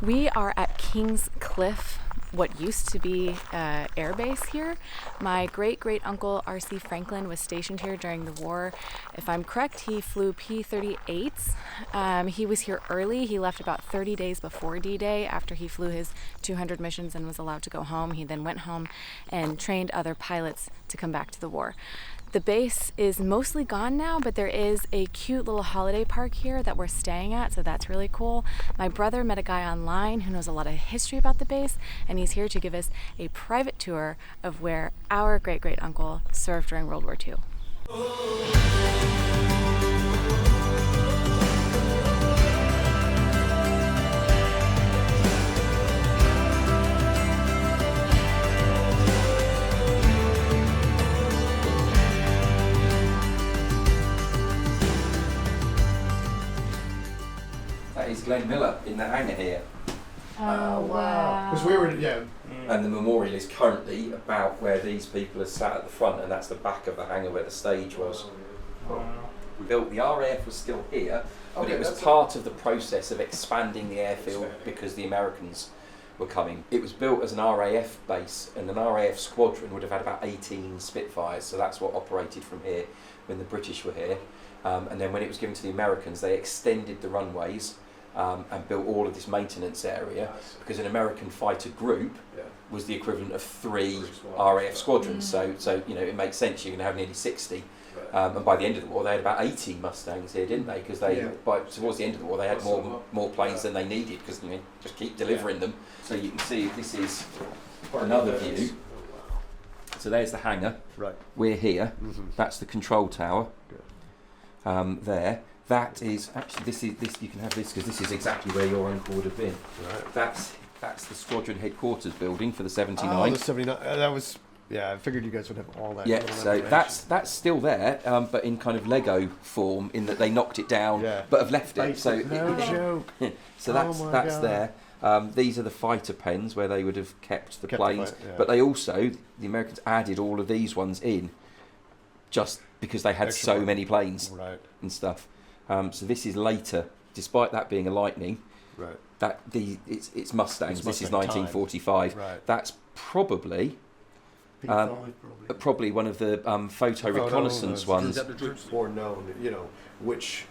We are at Kings Cliffe, what used to be airbase here. My great-great-uncle R.C. Franklin was stationed here during the war. If I'm correct, he flew P-38s. He was here early. He left about 30 days before D-Day after he flew his 200 missions and was allowed to go home. He then went home and trained other pilots to come back to the war. The base is mostly gone now, but there is a cute little holiday park here that we're staying at, so that's really cool. My brother met a guy online who knows a lot of history about the base, and he's here to give us a private tour of where our great-great-uncle served during World War II. That is Glenn Miller in the hangar here. Oh, wow. Because we were, yeah. And the memorial is currently about where these people are sat at the front, and that's the back of the hangar where the stage was. We built, the RAF was still here, but it was part of the process of expanding the airfield because the Americans were coming. It was built as an RAF base, and an RAF squadron would have had about 18 Spitfires, so that's what operated from here when the British were here. And then when it was given to the Americans, they extended the runways and built all of this maintenance area, because an American fighter group was the equivalent of 3 RAF squadrons. So you know, it makes sense. You're going to have nearly 60. And by the end of the war, they had about 80 Mustangs here, didn't they? Because towards the end of the war, they had more planes than they needed, because you know, just keep delivering them. So you can see this is another view. So there's the hangar. Right. We're here. That's the control tower. There. That is actually this. You can have this because this is exactly where your uncle would have been. Right. That's the squadron headquarters building for the 79. Oh, the 79. That was. Yeah, I figured you guys would have all that. Yeah, so that's still there, but in kind of Lego form, in that they knocked it down, but have left it. So no joke. So that's there. These are the fighter pens where they would have kept the planes, but they also, the Americans added all of these ones in, just because they had so many planes and stuff. So this is later, despite that being a Lightning. Right. It's Mustangs. This is 1945. Right. That's probably one of the photo reconnaissance ones. More known, you know, which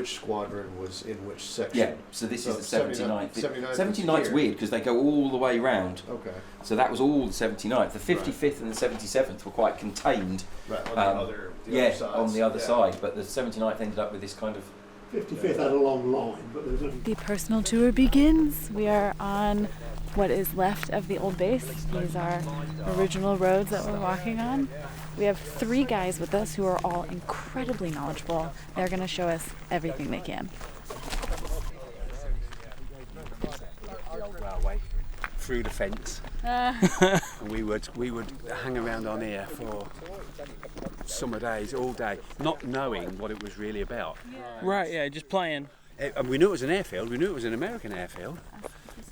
squadron was in which section. Yeah, so this is the 79th. 79th's weird because they go all the way round. Okay. So that was all the 79th. The 55th and the 77th were quite contained. Right, on the other side. But the 79th ended up with this kind of... 55th had a long line, but there's only... The personal tour begins. We are on what is left of the old base. These are original roads that we're walking on. We have 3 guys with us who are all incredibly knowledgeable. They're going to show us everything they can. Through the fence, and we would hang around on here for summer days, all day, not knowing what it was really about. Right, yeah, just playing. And we knew it was an airfield. We knew it was an American airfield.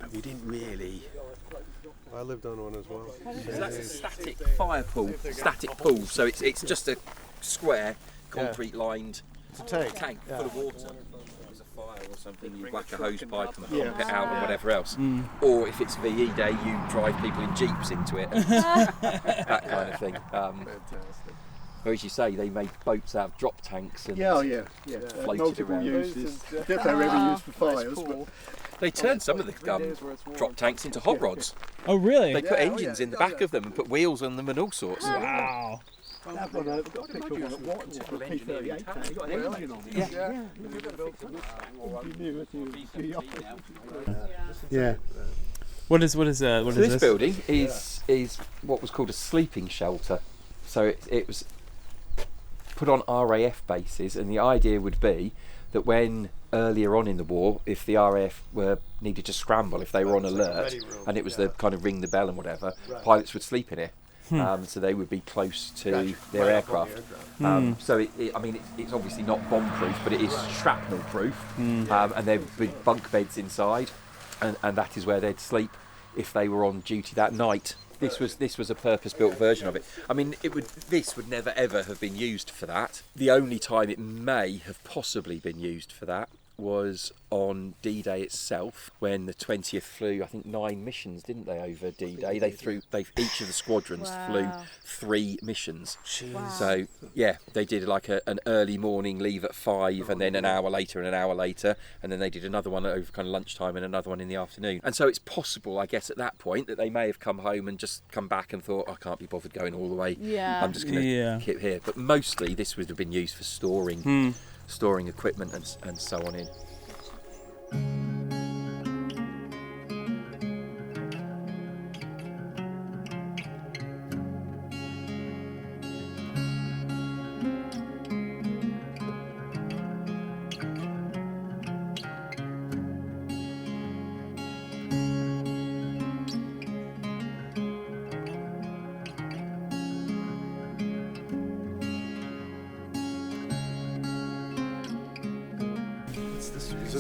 But we didn't really. I lived on one as well. So that's a static fire pool, static pool. So it's just a square, concrete lined tank full of water. Fire or something, you whack a hose pipe and pump it out and whatever else. Or if it's VE day, you drive people in jeeps into it. That kind of thing. Or as you say, they made boats out of drop tanks and floated around. Uses. If they're ever used for fires, but they turned some of the drop tanks into hot rods. Oh really? They put engines in the back of them and put wheels on them and all sorts. Wow. that one, I've got a picture of one at Watts for a P-38 tank. You've got an engine on it. Yeah. What is this building is what was called a sleeping shelter. So it was put on RAF bases, and the idea would be that when earlier on in the war, if the RAF needed to scramble, if they were on alert, and it was the kind of ring the bell and whatever, pilots would sleep in it. So they would be close to their aircraft. So it's obviously not bomb-proof, but it is shrapnel-proof, and there would be bunk beds inside, and that is where they'd sleep if they were on duty that night. This was a purpose-built version of it. I mean, this would never ever have been used for that. The only time it may have possibly been used for that was on D-Day itself, when the 20th flew, I think 9 missions, didn't they, over D-Day? Each of the squadrons flew 3 missions. Wow. So yeah, they did like an early morning leave at 5, and then an hour later, and then they did another one over kind of lunchtime and another one in the afternoon. And so it's possible, I guess, at that point that they may have come home and just come back and thought, I can't be bothered going all the way. Yeah. I'm just going to keep here. But mostly this would have been used for storing equipment and so on in.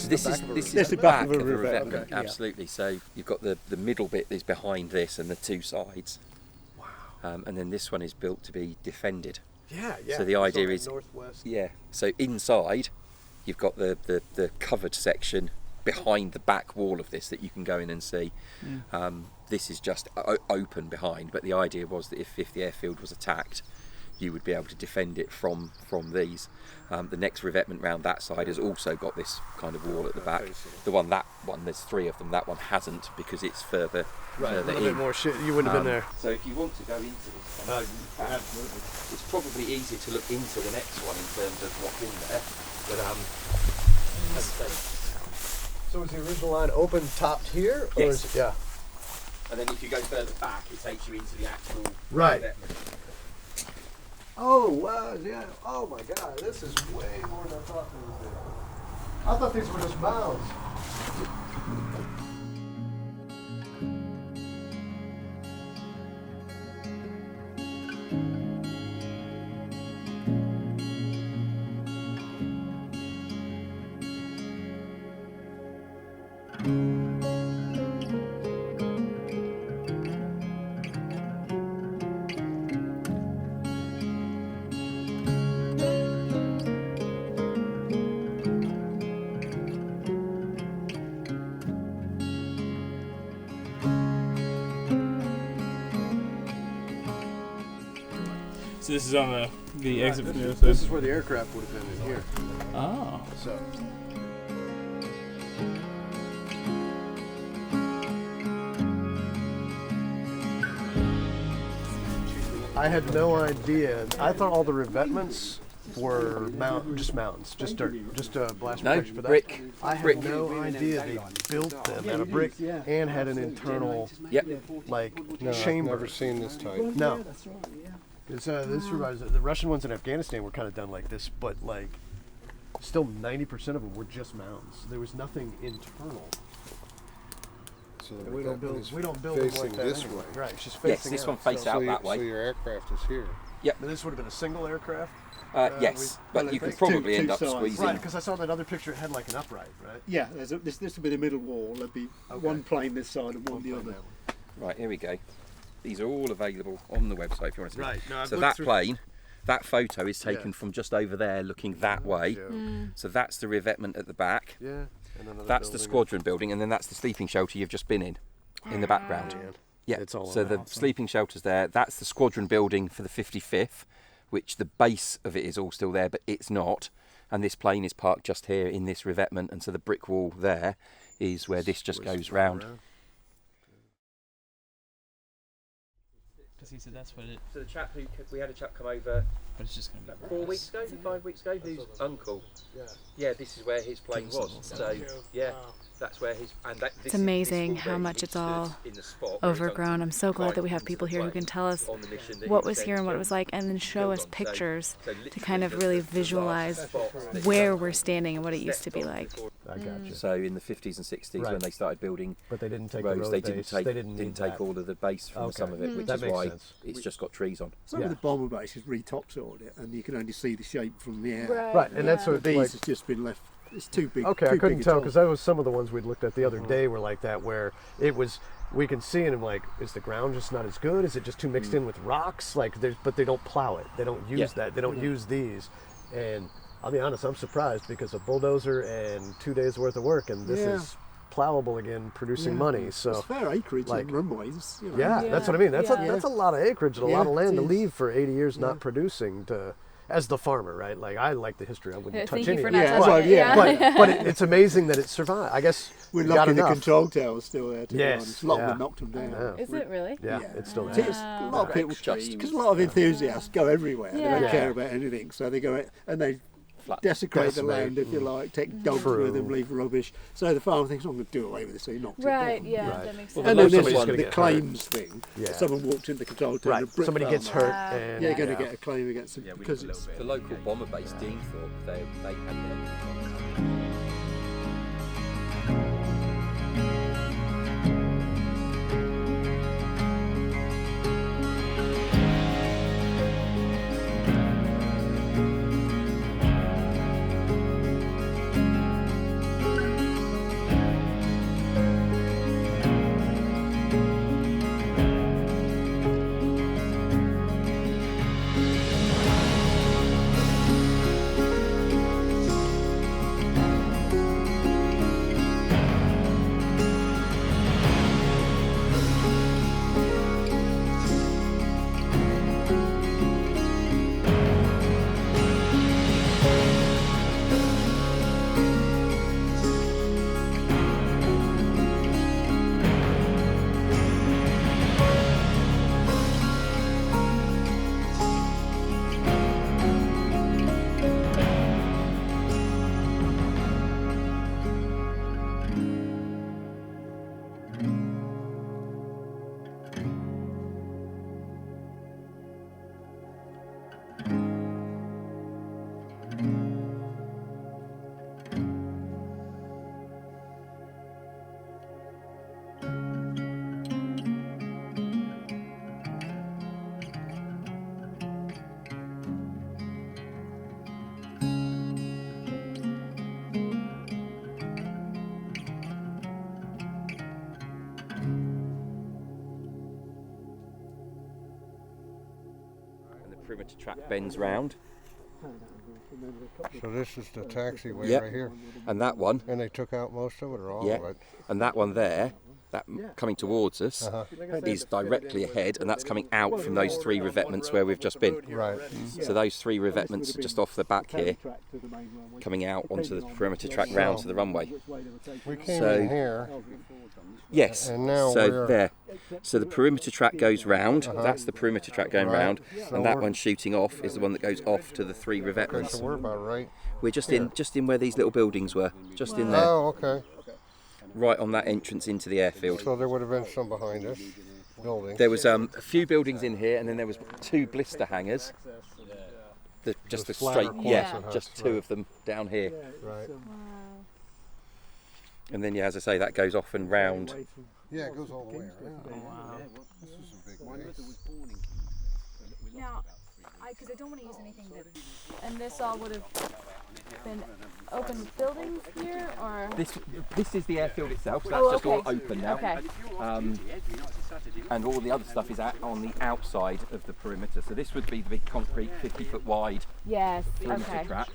This is the back of a revetment. Absolutely. So you've got the middle bit is behind this and the 2 sides. Wow. And then this one is built to be defended. Yeah. So the idea is northwest. Yeah. So inside, you've got the covered section behind the back wall of this that you can go in and see. This is just open behind, but the idea was that if the airfield was attacked, you would be able to defend it from these. The next revetment round that side has also got this kind of wall at the back. That one, there's 3 of them. That one hasn't because it's further a little in. bit more shit. You wouldn't have been there. So if you want to go into this one, absolutely. It's probably easier to look into the next one in terms of what's in there. But as I say, So is the original line open topped here? Or Yes. Is it, yeah. and then if you go further back, it takes you into the actual revetment. Oh, wow, yeah. Oh my God, this is way more than I thought they would be. I thought these were just mounds. So this is on the exit from the other This side. is where the aircraft would have been in here. Oh. So. I had no idea. I thought all the revetments were just mountains, just dirt, just blast protection for that. brick. I had no idea they built them out of brick and had an internal chamber. Never seen this type. No. This reminds the Russian ones in Afghanistan were kind of done like this, but still 90% of them were just mounds. There was nothing internal. So We don't build them facing like that this anyway. way. Right, it's just Yes, facing this out. one faces out that So way. your aircraft is here. But this would have been a single aircraft? Yes, but you could probably end up squeezing. Right, because I saw that other picture it had like an upright, right? Yeah, this will be the middle wall. There'll be one plane this side and one the other. Right, here we go. These are all available on the website if you want to see. Right. No, I've So looked that through- plane, that photo is taken from just over there looking that way. Yeah. So that's the revetment at the back. Yeah. And another That's the building. squadron building, and then that's the sleeping shelter you've just been in the background. Yeah, It's all so the sleeping shelter's there. That's the squadron building for the 55th, which the base of it is all still there, but it's not. And this plane is parked just here in this revetment, and so the brick wall there is where this just goes round. Because he said that's what it. So the chap we had a chap come over But it's just gonna be 4 weeks ago, 5 weeks ago, whose uncle. Yeah, this is where his plane was. So yeah, that's where his It's amazing how much it's all overgrown. I'm so glad that we have people here who can tell us what was here and what it was like, and then show us pictures to kind of really visualize where we're standing and what it used to be like. I got you. So in the 50s and 60s, when they started building But they didn't take roads, the road they base. didn't need take that. all of the base from some of it, which That is makes why sense. it's just got trees on. Some of the bomber bases retopsoiled it, and you can only see the shape from the air. Right, and that's what These like. has just been left. It's too big. Okay, I too couldn't big a tell job. because that was some of the ones we'd looked at the other day were like that, where it was. We can see it and I'm like, is the ground just not as good? Is it just too mixed in with rocks? But they don't plow it. They don't use that. They don't use these. And I'll be honest, I'm surprised because a bulldozer and 2 days worth of work, and this is plowable again, producing money. So it's fair acreage like, in runways. You know. yeah, that's what I mean. That's Yeah. that's a lot of acreage and a lot of land to it is. leave for 80 years not producing to. As the farmer, right? Like I like the history. I wouldn't touch Thank you any for of not it. Yeah, touching well, it. yeah. But it's amazing that it survived. I guess We're we got lucky the enough. control tower's still there. To be Yes, honest. A lot of yeah. them knocked them down. Yeah. Is it really? Yeah, it's still It's there. a lot of people, Extreme. because a lot of enthusiasts go everywhere. They Yeah. don't care Yeah. about anything, so they go and they Flat. desecrate the Decimate. land, if you like, take dogs True. with them, leave rubbish. So the farmer thinks, I'm going to do away with this, so he knocks Right, it down. yeah, Right. that makes Well, sense. And then Somebody's there's gonna the get claims thing. Yeah. Someone walked in the control tower. Right. and a brick Somebody gets farmer. hurt, and Yeah, you're going to get a claim against them Yeah, we because did a it's. little The bit. local bomber base, Deanthorpe, they had their. And the perimeter track bends round. So this is the taxiway Yep. right here. And that one, And they took out most of it or all yeah, of it? and that one there, that coming towards us, is directly ahead, and that's coming out from those three revetments where we've just been. Right. So those three revetments are just off the back here, coming out onto the perimeter track round to the runway. We came So- in here. Yes. And now so we're- there. So the perimeter track goes round. That's the perimeter track going Right. round, So and that we're- one shooting off is the one that goes off to the three Okay, revetments. so we're about right. We're just in where these little buildings were, just in there, Oh, okay. right on that entrance into the airfield. So there would have been some behind us building. There was a few buildings in here, and then there was two blister hangars. Just the Those flatter straight, yeah, Quonset just huts, two right. of them down here. Right. And then, yeah, as I say, that goes off and round. Yeah, it goes all the way around. This is a big base. Now, because I don't want to use anything that. And this all would have been open buildings here, or. This is the airfield itself, so that's Oh, just all okay. open now. Okay. And all the other stuff is on the outside of the perimeter. So this would be the big concrete 50-foot wide Yes. perimeter Okay. track.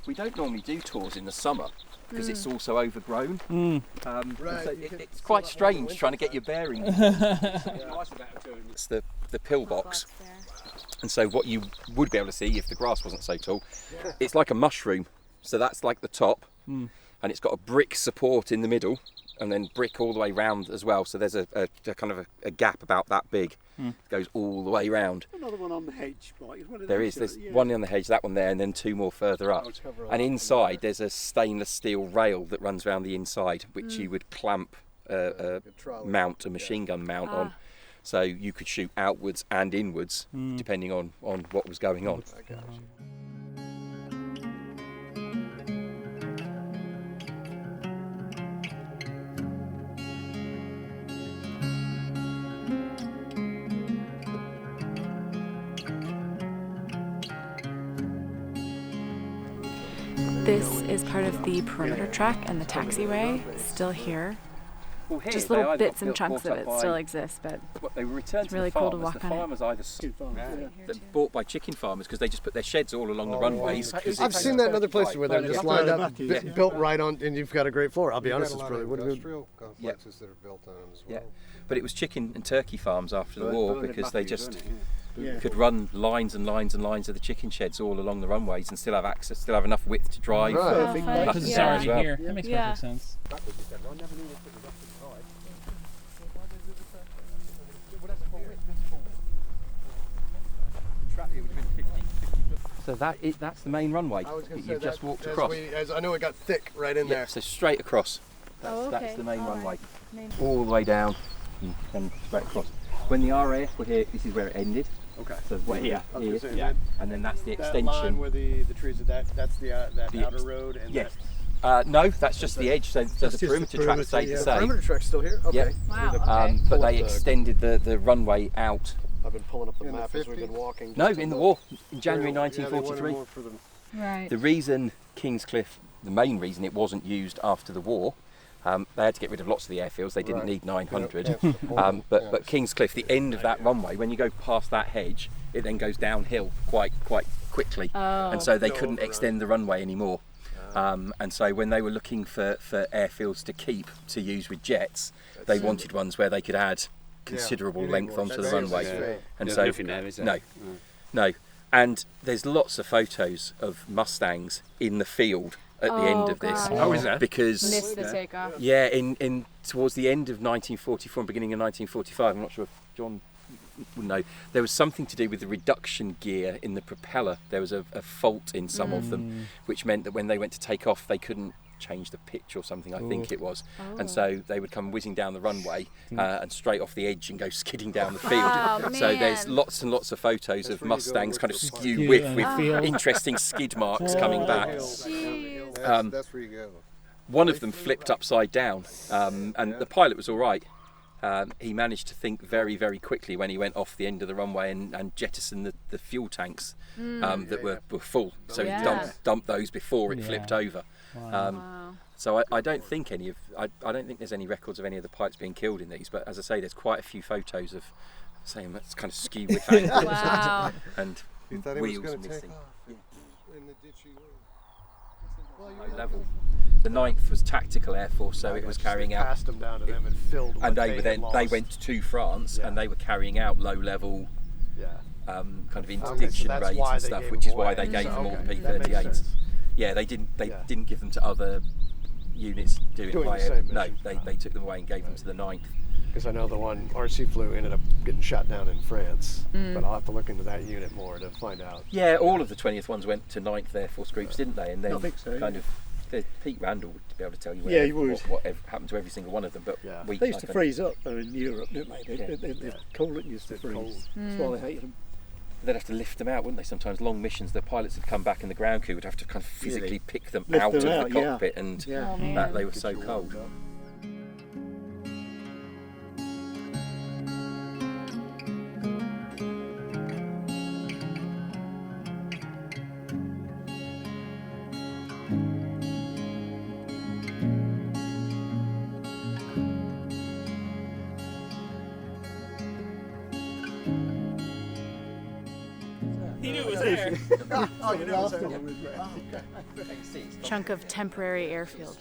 We don't normally do tours in the summer because it's all so overgrown. So it's quite strange trying to get your bearings. It's the pillbox. And so what you would be able to see if the grass wasn't so tall, it's like a mushroom. So that's like the top, and it's got a brick support in the middle, and then brick all the way round as well. So there's a kind of a gap about that big, goes all the way round. Another one on the hedge, right? There's one on the hedge, that one there, and then two more further up. And inside there's a stainless steel rail that runs around the inside, which you would clamp a machine gun mount on. So you could shoot outwards and inwards, depending on what was going on. This is part of the perimeter track and the taxiway, still here. Well, here, just they little either bits got and chunks bought of up it by- still exist, but What they were returned It's to really the cool to farmers. walk The on it. farmers either they're bought by chicken farmers because they just put their sheds all along the runways. 'cause I've it's- seen that in other places where they're Right, just yeah. lined up, Yeah. built right on, and you've got a great floor. I'll be You've honest, got it's a lot probably of would have been. industrial complexes that are built on them as well. Yeah, but it was chicken and turkey farms after the war Bernard because they Matthews, just wasn't it? Yeah. could run lines and lines and lines of the chicken sheds all along the runways and still have access, still have enough width to drive. Right. Perfect. Oh, Because it's Yeah. already Well, here. That makes Yeah. perfect sense. So that's the main runway I was going that to say you've just that walked as across. as I know it got thick right in Yeah, there. so straight across. Oh, That's okay. the main All runway. right. All the way down and straight across. When the RAF were here, this is where it ended. Okay. So we're here, I was gonna say, yeah, that- and then that's the That line extension. where the trees are that's the that The outer ex- road and Yes. that No, that's just the edge. So just the the perimeter track perimeter, stayed yeah. the same. perimeter track's still here. Okay. Yeah. Wow. Okay. But Pull they up the- extended the runway out. I've been pulling up the In the map as we've 50s? been walking. No, just in to the look. war, in January Yeah, they wanted 1943. more for them. Right. The reason Kings Cliffe, the main reason it wasn't used after the war, they had to get rid of lots of the airfields. They didn't Right. need 900. Yeah, yeah. But Kings Cliffe, the end of that runway, when you go past that hedge, it then goes downhill quite quickly, Oh. and so they No couldn't overrun. extend the runway anymore. And so when they were looking for airfields to keep to use with jets, they wanted ones where they could add considerable you need length more. onto the That's runway. straight. And There's so nothing there, is there? no, no. And there's lots of photos of Mustangs in the field at the end Oh, of this. God. Oh, is there? Because Missed the takeoff. yeah, in towards the end of 1944 and beginning of 1945, I'm not sure if John would know, there was something to do with the reduction gear in the propeller. There was a fault in some of them, which meant that when they went to take off, they couldn't change the pitch or something, I think it was. And so they would come whizzing down the runway and straight off the edge and go skidding down the field. Oh, So there's man. lots and lots of photos of where you go Mustangs look kind of for skew Skew whiff and with field. interesting skid marks coming back. Jeez. That's where you go. One of them flipped upside down, and the pilot was all right. He managed to think very, very quickly when he went off the end of the runway and jettisoned the fuel tanks that were full. So Yeah. he dumped those before it Yeah. flipped over. Wow. So I don't think I don't think there's any records of any of the pilots being killed in these. But as I say, there's quite a few photos of saying that's kind of skew with angles Wow. and You thought he was wheels going to take missing. off in the ditch you were. Low level. The 9th was tactical air force, so it was carrying out. Passed them down to them and filled. And what they were had then they lost. went to France Yeah. and they were carrying out low level Yeah. kind of so interdiction that's raids why and they stuff, gave which them is why away. they gave So, them all the okay, that makes P-38s. sense. Yeah, they didn't Yeah. give them to other units doing Doing the higher. same No, mission. they took them away and gave them to the 9th. Because I know the one RC flew ended up getting shot down in France, but I'll have to look into that unit more to find out. Yeah, all of the 20th ones went to 9th Air Force groups, didn't they? And then I think so, kind yeah. of Pete Randall would be able to tell you Yeah, he would. what happened to every single one of them. But Yeah. we They used to kind of- freeze up in Europe, didn't they? Yeah. The coolant used to They're freeze. cold. That's why they hated them. They'd have to lift them out, wouldn't they? Sometimes long missions, the pilots would come back and the ground crew would have to kind of physically Really? pick them Lift out them of out, the yeah. cockpit, and Yeah. Oh, man. that they were so cold. He knew it was there. Oh, you know, Chunk of temporary airfield.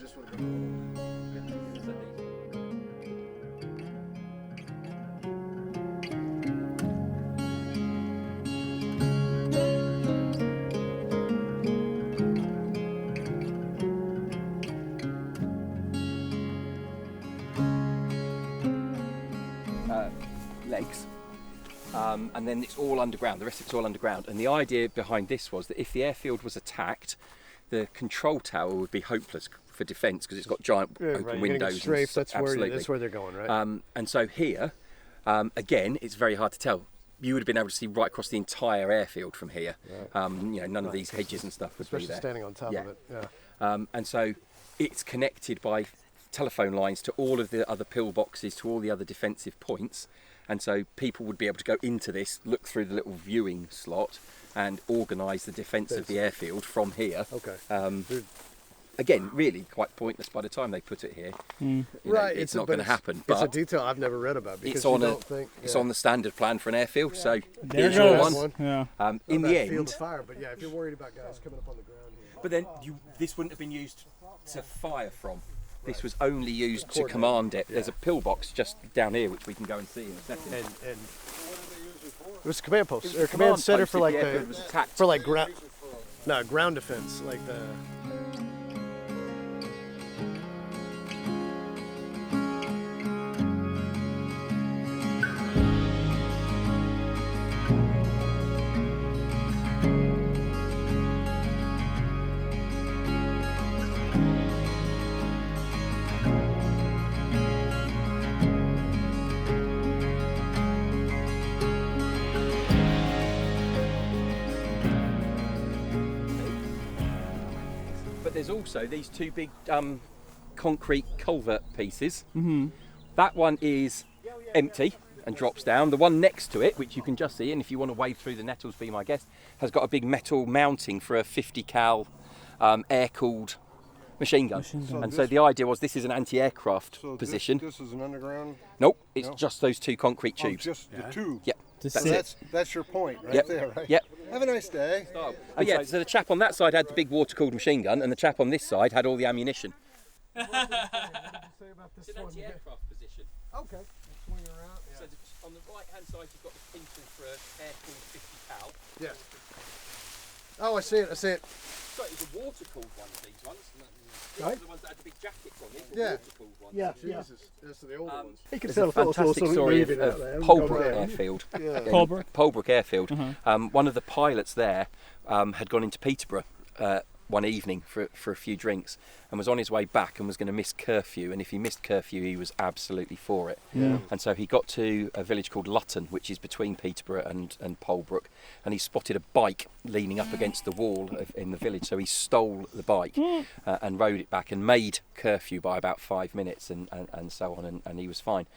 Legs. And then it's all underground. The rest of it's all underground. And the idea behind this was that if the airfield was attacked, the control tower would be hopeless for defence because it's got giant yeah, open right, you're windows. gonna get strafed. and That's absolutely. where they're going, right? And so here, again, it's very hard to tell. You would have been able to see right across the entire airfield from here. None of these hedges and stuff would be Especially there. standing on top Yeah. of it. Yeah. And so it's connected by telephone lines to all of the other pillboxes, to all the other defensive points. And so people would be able to go into this, look through the little viewing slot and organise the defence of the airfield from here. Okay. again, really quite pointless by the time they put it here. You know, Right, it's not going to happen. It's a But detail I've never read about because it's on you a, don't think it's on the standard plan for an airfield. So There here's it your goes. one. Yeah. In the field end, of fire, but yeah, if you're worried about guys coming up on the ground here. but then this wouldn't have been used to fire from. This was only used to command it. There's a pillbox just down here, which we can go and see in a second. And it was a command post or a command center post for if like the airfield was attacked. for like ground defense, like the. But there's also these two big concrete culvert pieces. That one is empty and drops down. The one next to it, which you can just see, and if you want to wade through the nettles, be my guest, has got a big metal mounting for a 50 cal air-cooled machine gun. And so the idea was this is an anti-aircraft position. This is an underground. Nope, it's just those two concrete tubes. Just the two. Yep, Just that's sit. it. That's your point right Yep. there, right? Yep. Have a nice day. Oh yeah, so the chap on that side had the big water-cooled machine gun, and the chap on this side had all the ammunition. Say about this It's an one here. anti-aircraft position. Okay. Swing around. So on the right-hand side, you've got the pintle for an air-cooled 50 cal. Yeah. Oh, I see it. I see it. Sorry, it was a water-cooled one of these ones. These Right. are the ones that had the big jackets on. These are Yeah. water-cooled ones. Yeah. Jesus, that's the older ones. You can There's tell a fantastic story of Polbrook Airfield. Polbrook? Polbrook Airfield. One of the pilots there had gone into Peterborough one evening for a few drinks and was on his way back and was going to miss curfew, and if he missed curfew he was absolutely for it. And so he got to a village called Lutton, which is between Peterborough and Polbrook, and he spotted a bike leaning up against the wall in the village, so he stole the bike and rode it back and made curfew by about 5 minutes and so on, and he was fine.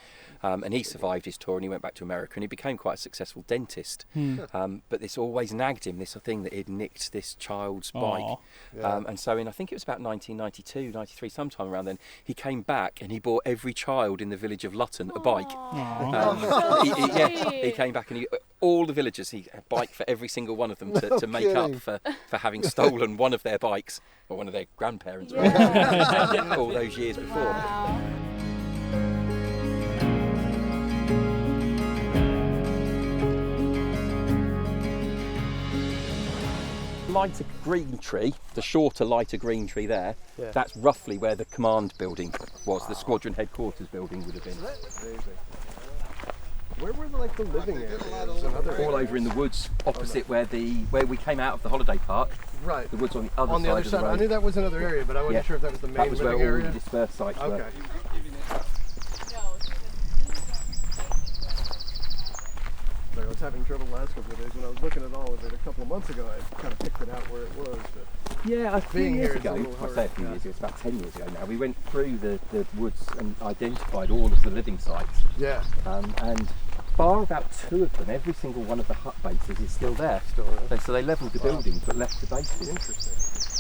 And he survived his tour and he went back to America and he became quite a successful dentist. But this always nagged him, this thing that he'd nicked this child's bike. And so in, I think it was about 1992, 93, sometime around then, he came back and he bought every child in the village of Lutton a bike. He came back and all the villagers, he had a bike for every single one of them to make up for having stolen one of their bikes, or one of their grandparents' bikes, all those years before. Wow. Lighter green tree, the shorter lighter green tree there, that's roughly where the command building was, the squadron headquarters building would have been. Where were the living areas and other All over in the woods opposite where we came out of the holiday park. Right. The woods on the other On the side other of the side. I road. knew that was another area, but I wasn't Yeah. sure if that was the main That was where living all area. the dispersed sites were. Okay. Sorry, I was having trouble the last couple of days when I was looking at all of it a couple of months ago. I kind of picked it out where it was. But Yeah, a few Being years here is a ago, little I hard, say a few yeah. years ago, it's about 10 years ago now, we went through the woods and identified all of the living sites. yeah, And bar about 2 of them, every single one of the hut bases is still there. So they levelled the buildings but left the bases. interesting.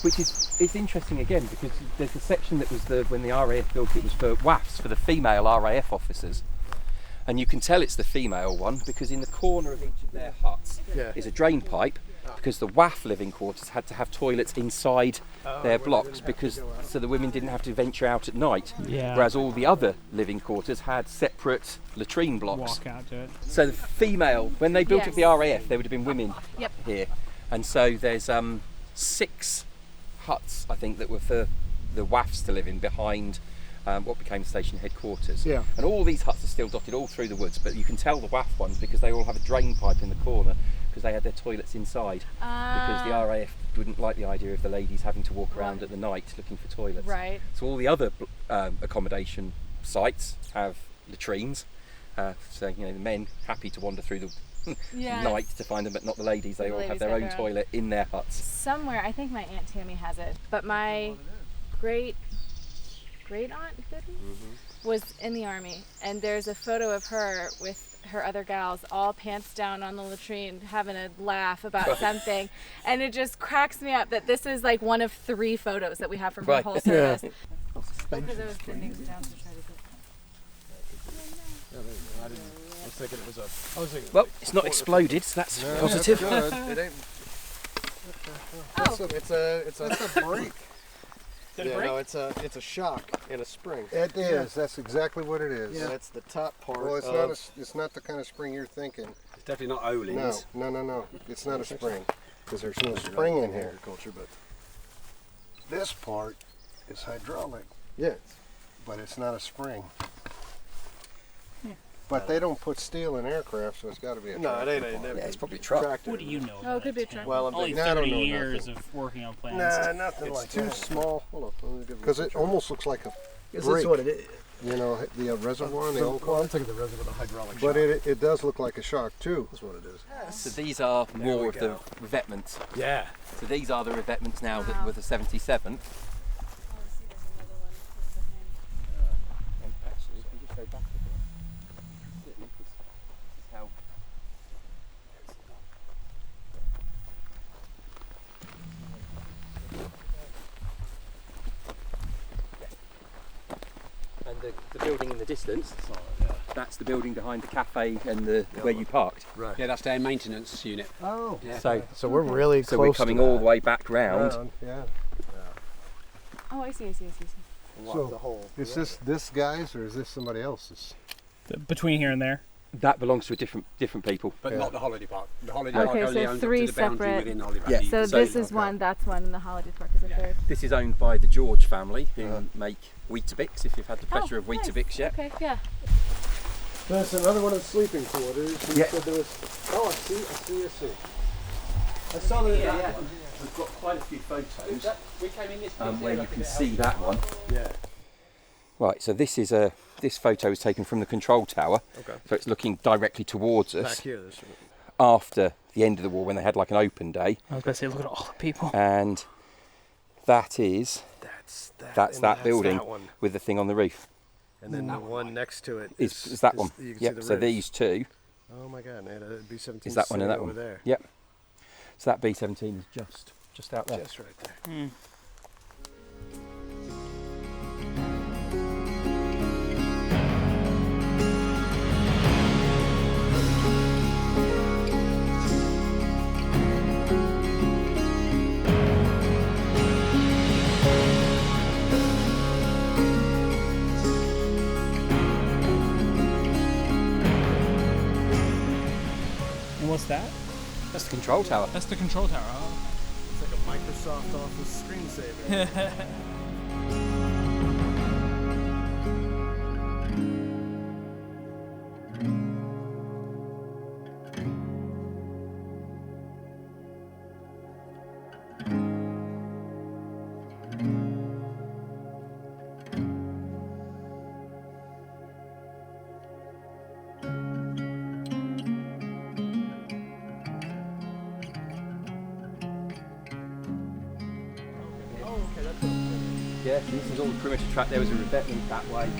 Which is interesting again, because there's a section that was when the RAF built it was for WAFs, for the female RAF officers. And you can tell it's the female one because in the corner of each of their huts is a drain pipe, because the WAF living quarters had to have toilets inside their blocks so the women didn't have to venture out at night. Yeah. Whereas all the other living quarters had separate latrine blocks. Walk out to it. So the female, when they built up the RAF, there would have been women Yep. here. And so there's 6 huts, I think, that were for the WAFs to live in behind what became the station headquarters. Yeah. And all these huts are still dotted all through the woods, but you can tell the WAF ones because they all have a drain pipe in the corner because they had their toilets inside. Because the RAF wouldn't like the idea of the ladies having to walk around at the night looking for toilets. Right. So all the other accommodation sites have latrines. So the men happy to wander through the night to find them, but not the ladies. They The all have ladies their have own their own. toilet in their huts. Somewhere, I think my Aunt Tammy has it, but my great great aunt was in the Army, and there's a photo of her with her other gals all pants down on the latrine having a laugh about something, and it just cracks me up that this is like one of 3 photos that we have from her whole service. Because I was putting things down to try to get. I was thinking it was a. Well, it's not exploded, so that's positive. Good. It ain't. It's a break. Did it Yeah, break? no, it's a shock and a spring. It is. That's exactly what it is. Yeah. That's the top part. Well, it's not the kind of spring you're thinking. It's definitely not Olin's. No. It's not a spring because there's no spring in here. Agriculture, but This part is hydraulic, yeah. but it's not a spring. But they don't put steel in aircraft, so it's got to be a No, it tractor ain't. part. Yeah, it's probably a truck. Tractor. What do you know? Oh, it could be a truck. Well, I'm Only No, I don't 30 know years nothing. of working on planes. Nah, nothing It's like too that. small. Hold on. Let me give Because it almost looks like a This break. is what it is. You know, the reservoir in the old Well, car. I'm taking the reservoir, the hydraulic But shock. it does look like a shock too. That's what it is. So these are more we of the go. revetments. Yeah. So these are the revetments now that Wow. with the 77. And actually, if you just go back a bit, this is how. And the building in the distance, that's the building behind the cafe and the where you parked. Right. Yeah, that's their maintenance unit. Oh. Yeah. So we're really so close we're coming to all that. the way back round. Yeah. Oh, I see. So, the whole. Is this guy's or is this somebody else's? Between here and there. That belongs to a different people. But Yeah. not the holiday park. The holiday Okay, park so only owns up 3 to the boundary separate- within the holiday Yeah. park. So So- this is one, that's one, and the holiday park is a third. This is owned by the George family, who Uh-huh. make Weetabix. If you've had the pleasure of nice. Weetabix yet. Okay, yeah. That's another one of the sleeping quarters. You Yeah. said there was. Oh, I see. I saw that. Yeah. We've got quite a few photos We came in this where you can see that one. Yeah. Right, so this photo is taken from the control tower. Okay. So it's looking directly towards Back us here. after the end of the war when they had like an open day. I was going to say, look at all the people. And that is That's that building That one. with the thing on the roof. And then the one next to it Is that one? You can see Yep. the So ribs. these two Oh my God, man! It'd be 17. is that one and that over one. there. Yep. So that B-17 is just out there. Just right there. And what's that? That's the control tower. That's the control tower. Oh. It's like a Microsoft Office screensaver. Yeah, this is all the perimeter track. There was a revetment that way.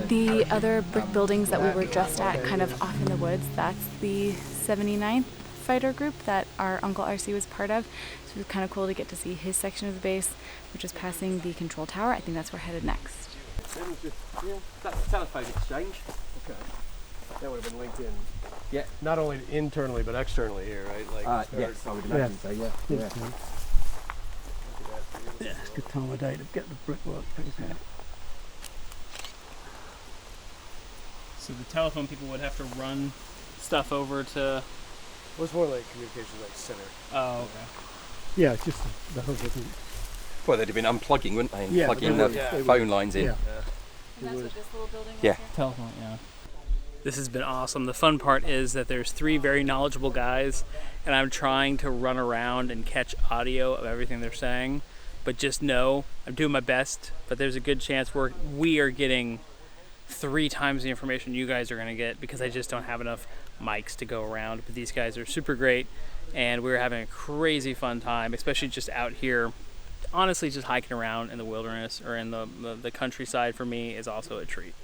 The other brick buildings that we were just at, kind of off in the woods, that's the 79th fighter group that our Uncle RC was part of. So it was kind of cool to get to see his section of the base, which is passing the control tower. I think that's where we're headed next. Yeah, that's the telephone exchange. Okay. That would have been linked in. Yeah. Not only internally but externally here, right? Like. Yes, I would imagine so. Yeah. Yeah. Yeah, it's a good time of day to get the brickwork things out. So the telephone people would have to run stuff over to. Well, it's more like communications like center. Oh, okay. Yeah, it's just the whole different. Well, they'd have been unplugging, wouldn't they? And Yeah, plugging they the would, yeah. phone lines in. Yeah. And that's what this little building Yeah. was here? Telephone, yeah. This has been awesome. The fun part is that there's 3 very knowledgeable guys, and I'm trying to run around and catch audio of everything they're saying. But just know, I'm doing my best, but there's a good chance we are getting 3 times the information you guys are going to get because I just don't have enough mics to go around. But these guys are super great, and we're having a crazy fun time, especially just out here honestly, just hiking around in the wilderness or in the countryside for me is also a treat.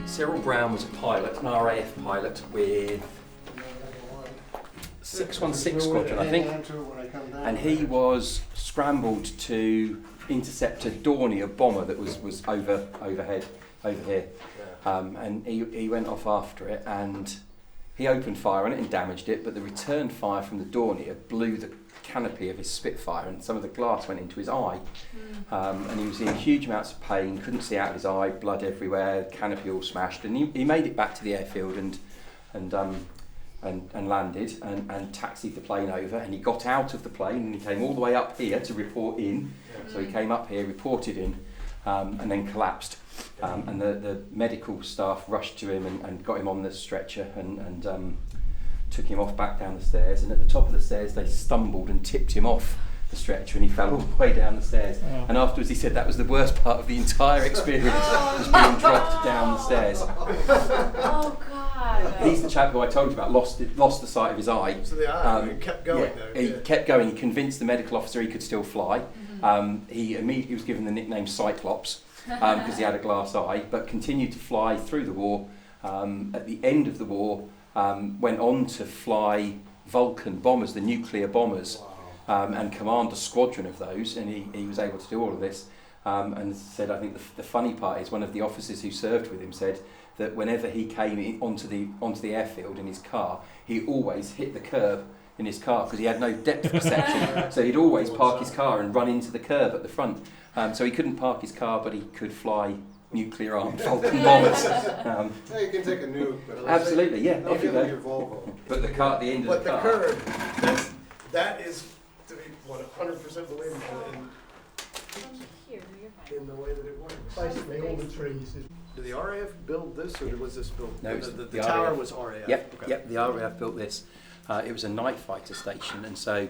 Cyril Brown was a pilot, an RAF pilot with 616 Squadron, I think, and he was scrambled to intercept a Dornier bomber that was over here, and he went off after it, and he opened fire on it and damaged it, but the return fire from the Dornier blew the canopy of his Spitfire, and some of the glass went into his eye, and he was in huge amounts of pain, couldn't see out of his eye, blood everywhere, canopy all smashed, and he made it back to the airfield and landed and taxied the plane over, and he got out of the plane and he came all the way up here to report in. So he came up here, reported in, and then collapsed, and the medical staff rushed to him and got him on the stretcher and took him off back down the stairs, and at the top of the stairs they stumbled and tipped him off the stretcher, and he fell all the way down the stairs. And afterwards he said that was the worst part of the entire experience, was being dropped down the stairs. Oh God! He's the chap who I told you about, lost the sight of his eye. So the eye kept going though. He kept going. He convinced the medical officer he could still fly. He immediately was given the nickname Cyclops because he had a glass eye, but continued to fly through the war. At the end of the war, went on to fly Vulcan bombers, the nuclear bombers, and command a squadron of those, and he was able to do all of this. And said, I think the funny part is one of the officers who served with him said that whenever he came onto the airfield in his car, he always hit the curb in his car because he had no depth perception. So he'd always park his car and run into the curb at the front. So he couldn't park his car, but he could fly nuclear-armed Vulcan bombers. Yeah, you can take a nuke. But Absolutely, yeah. Don't Off you give them go. your Volvo. But the car at the end of But the the car. curb, that is to be 100% believable in the way that it works. Basically, all the trees. Did the RAF build this, or was this built? No, it was the the tower RAF. was RAF. Yep, Okay. yep. The RAF built this. It was a night fighter station, and so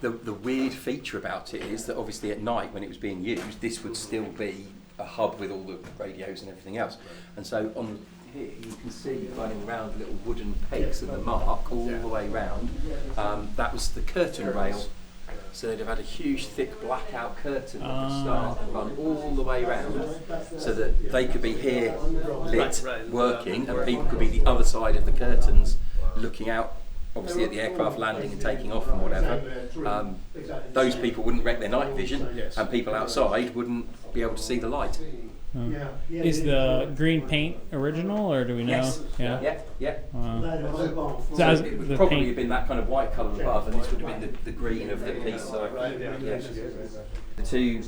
the weird feature about it is that obviously at night when it was being used, this would still be a hub with all the radios and everything else. And so on here you can see running around little wooden pegs and the mark all the way round. That was the curtain rail. So they'd have had a huge thick blackout curtain at the start and run all the way round so that they could be here lit, working, and people could be the other side of the curtains looking out, obviously at the aircraft landing and taking off and whatever. Those people wouldn't wreck their night vision, and people outside wouldn't be able to see the light. Is the green paint original, or do we know? Yes. Yeah. Yeah. Wow. So So it would the probably paint. have been that kind of white colour above, and this would have been the green of the piece. So, yeah. The two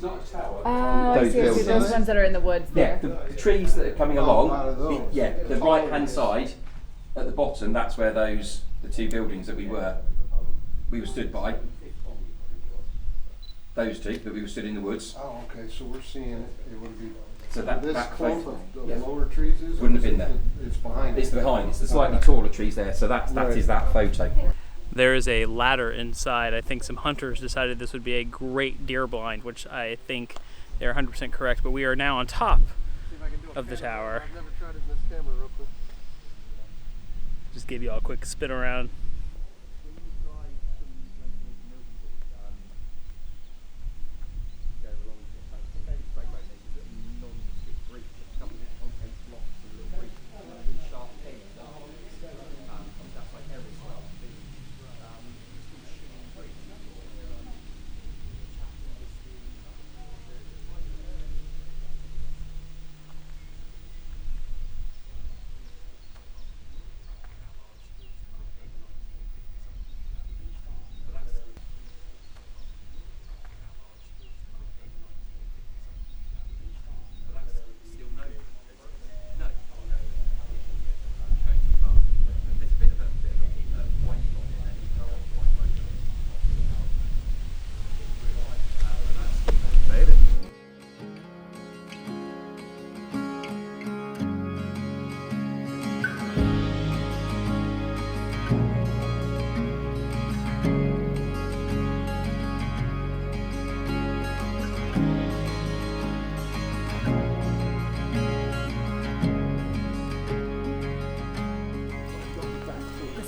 I those see. buildings. Those ones that are in the woods Yeah, there. the trees that are coming along. out of those. The right hand side at the bottom. That's where the two buildings that we were stood by. Those two that we were stood in the woods. Oh, okay, so we're seeing it. It would be. So that This back clump photo, of yeah. lower trees is. Wouldn't have been there. It's behind. It's behind. It's the slightly taller trees there. So that is that photo. There is a ladder inside. I think some hunters decided this would be a great deer blind, which I think they're 100% correct. But we are now on top of the tower. I've never tried it in this camera real quick. Just give you all a quick spin around.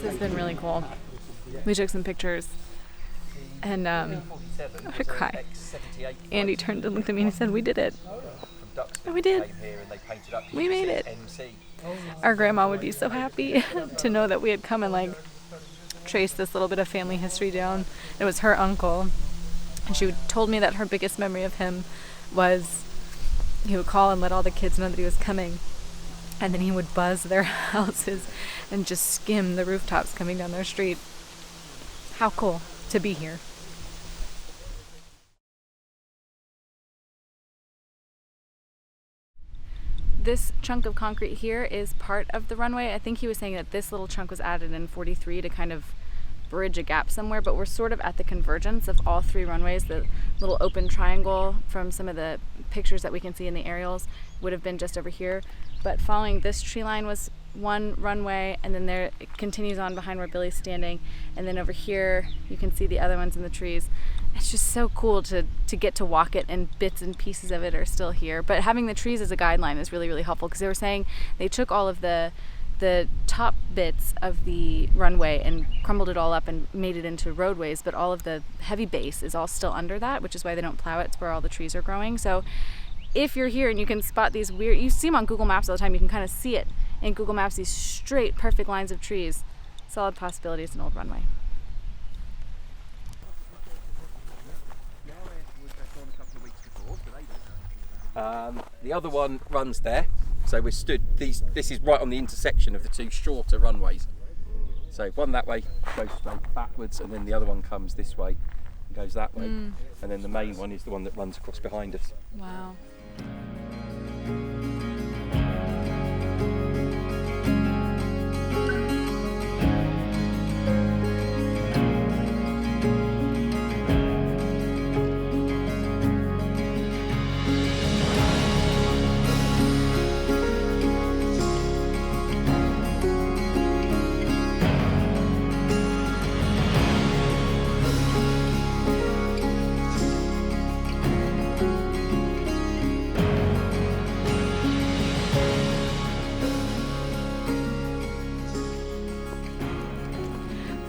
has been really cool. We took some pictures, and I'm gonna cry. Andy turned and looked at me and he said, "We did it." And we did. We made it. Our grandma would be so happy to know that we had come and like traced this little bit of family history down. It was her uncle, and she told me that her biggest memory of him was he would call and let all the kids know that he was coming, and then he would buzz their houses and just skim the rooftops coming down their street. How cool to be here. This chunk of concrete here is part of the runway. I think he was saying that this little chunk was added in 43 to kind of bridge a gap somewhere, but we're sort of at the convergence of all three runways. The little open triangle from some of the pictures that we can see in the aerials would have been just over here, but following this tree line was one runway, and then there it continues on behind where Billy's standing, and then over here you can see the other ones in the trees. It's just so cool to get to walk it, and bits and pieces of it are still here, but having the trees as a guideline is really, really helpful, because they were saying they took all of the top bits of the runway and crumbled it all up and made it into roadways, but all of the heavy base is all still under that, which is why they don't plow it. It's where all the trees are growing. So if you're here and you can spot these weird, you see them on Google Maps all the time, you can kind of see it in Google Maps, these straight, perfect lines of trees. Solid possibility it's an old runway. The other one runs there, so we're stood. This is right on the intersection of the two shorter runways. So one that way goes straight backwards, and then the other one comes this way and goes that way. And then the main one is the one that runs across behind us. Wow.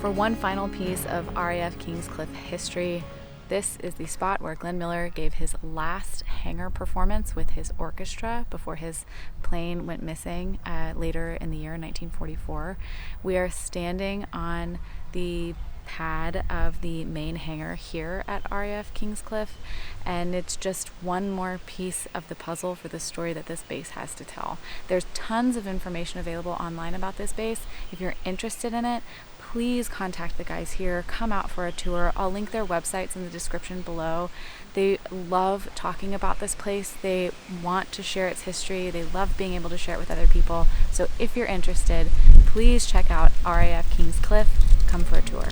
For one final piece of RAF Kings Cliffe history, this is the spot where Glenn Miller gave his last hangar performance with his orchestra before his plane went missing later in the year 1944. We are standing on the pad of the main hangar here at RAF Kings Cliffe, and it's just one more piece of the puzzle for the story that this base has to tell. There's tons of information available online about this base. If you're interested in it, please contact the guys here, come out for a tour. I'll link their websites in the description below. They love talking about this place. They want to share its history. They love being able to share it with other people. So if you're interested, please check out RAF Kings Cliffe. Come for a tour.